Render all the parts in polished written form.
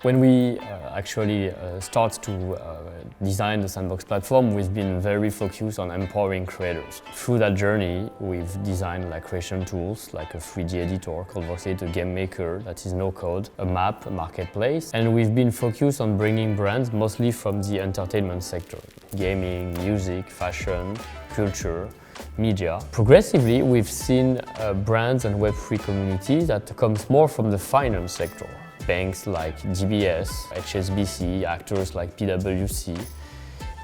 When we actually start to design the Sandbox platform, we've been very focused on empowering creators. Through that journey, we've designed creation tools like a 3D editor called Blockhead, a game maker that is no code, a map, a marketplace, and we've been focused on bringing brands mostly from the entertainment sector: gaming, music, fashion, culture, media. Progressively, we've seen brands and Web3 communities that comes more from the finance sector. Banks like DBS, HSBC, actors like PwC.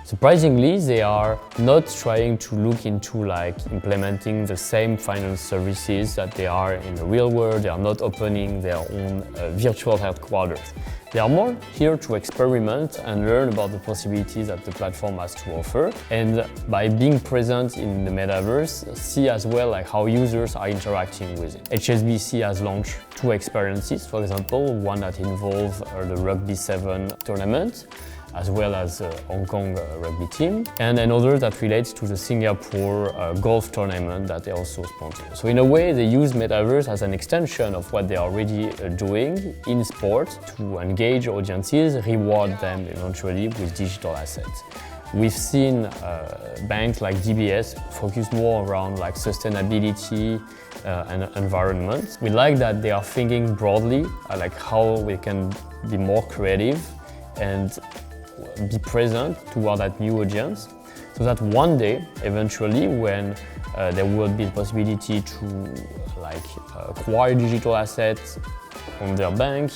Surprisingly, they are not trying to look into implementing the same finance services that they are in the real world. They are not opening their own virtual headquarters. They are more here to experiment and learn about the possibilities that the platform has to offer, and by being present in the Metaverse, see as well how users are interacting with it. HSBC has launched 2 experiences, for example, one that involves the Rugby 7 tournament, as well as Hong Kong rugby team, and another that relates to the Singapore golf tournament that they also sponsor. So in a way, they use Metaverse as an extension of what they are already doing in sport to engage audiences, reward them eventually with digital assets. We've seen banks like DBS focus more around sustainability and environment. We like that they are thinking broadly, how we can be more creative and be present toward that new audience, so that one day, eventually, when there will be the possibility to acquire digital assets on their bank,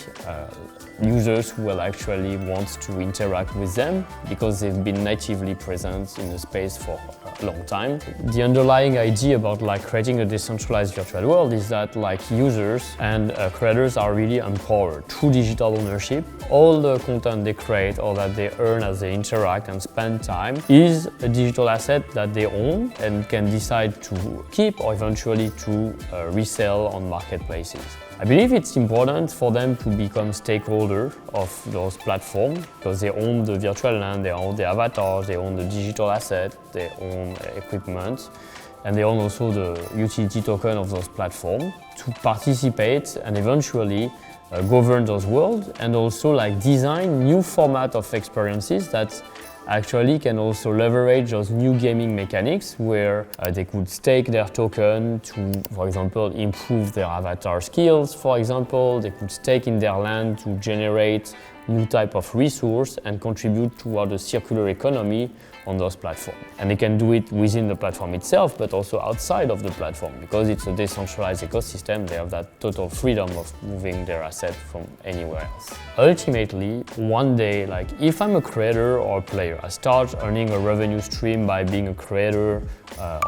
users will actually want to interact with them because they've been natively present in the space for a long time. The underlying idea about creating a decentralized virtual world is that users and creators are really empowered through digital ownership. All the content they create or that they earn as they interact and spend time is a digital asset that they own and can decide to keep or eventually to resell on marketplaces. I believe it's important for them to become stakeholders of those platforms because they own the virtual land, they own the avatars, they own the digital asset, they own equipment, and they own also the utility token of those platforms to participate and eventually govern those worlds and also design new format of experiences that actually can also leverage those new gaming mechanics where they could stake their token to, for example, improve their avatar skills. For example, they could stake in their land to generate new type of resource and contribute toward a circular economy on those platforms. And they can do it within the platform itself, but also outside of the platform. Because it's a decentralized ecosystem, they have that total freedom of moving their asset from anywhere else. Ultimately, one day, if I'm a creator or a player, I start earning a revenue stream by being a creator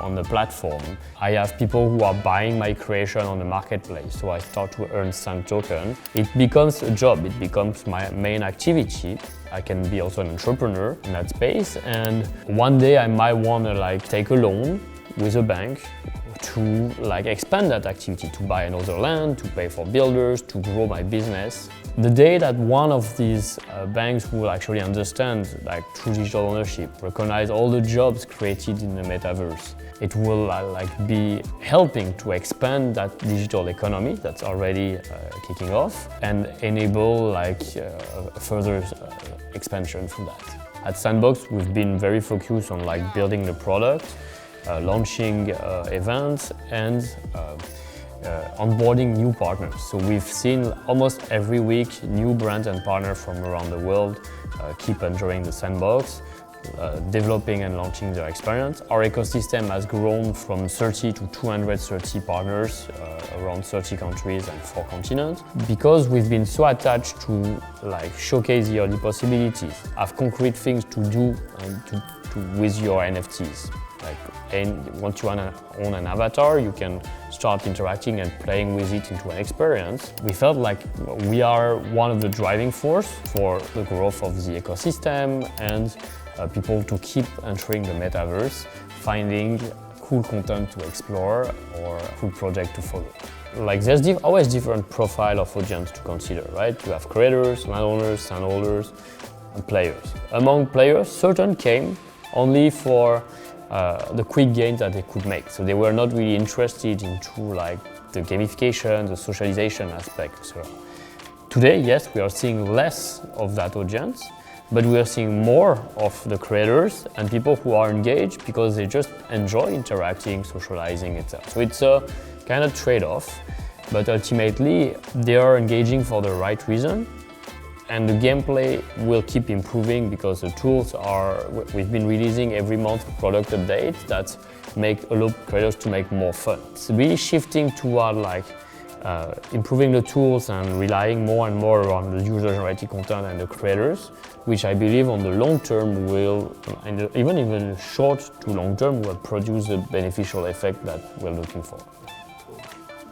on the platform. I have people who are buying my creation on the marketplace, so I start to earn some token. It becomes a job, it becomes my main activity. I can be also an entrepreneur in that space, and one day I might want to take a loan with a bank to expand that activity, to buy another land, to pay for builders, to grow my business. The day that one of these banks will actually understand true digital ownership, recognize all the jobs created in the Metaverse, it will be helping to expand that digital economy that's already kicking off and enable further expansion through that. At Sandbox, we've been very focused on building the product, launching events, and onboarding new partners. So we've seen almost every week new brands and partners from around the world keep enjoying the Sandbox, developing and launching their experience. Our ecosystem has grown from 30 to 230 partners around 30 countries and 4 continents. Because we've been so attached to showcase the early possibilities, have concrete things to do with your NFTs. Once you own an avatar, you can start interacting and playing with it into an experience. We felt we are one of the driving force for the growth of the ecosystem and people to keep entering the Metaverse, finding cool content to explore or cool project to follow. There's always different profile of audience to consider, right? You have creators, landowners, sandholders, and players. Among players, certain came only for the quick gains that they could make. So they were not really interested into the gamification, the socialization aspect. So Today, yes, we are seeing less of that audience, but we are seeing more of the creators and people who are engaged because they just enjoy interacting, socializing, etc. So it's a kind of trade-off, but ultimately they are engaging for the right reason, and the gameplay will keep improving because the tools we've been releasing every month product updates that allow creators to make more fun. It's really shifting toward improving the tools and relying more and more on the user-generated content and the creators, which I believe on the long term will, and even short to long term, will produce the beneficial effect that we're looking for.